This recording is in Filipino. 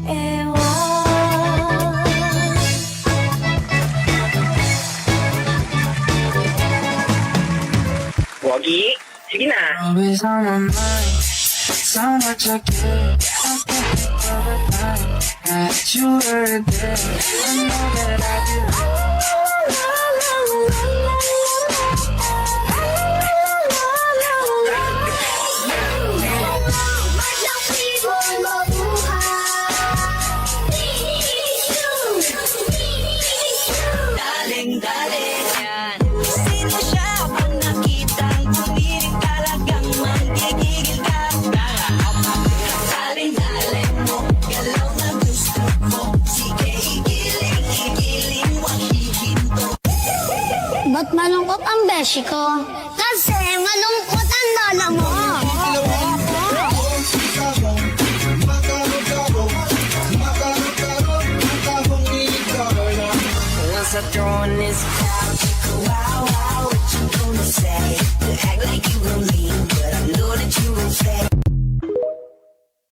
Pogi, sige na. Always on my mind, so much I care. I can't think of a time that you were there. I know that I do. Daling-daling yan. Sino siya? Pag nakitang tumiring talagang manggigigil ka. Daling-daling mo, galaw na gusto mo. Sige, igiling wag hihinto. Ba't malungkot ang beshi ko? Kasi malungkot ang lola mo. Once I throw in this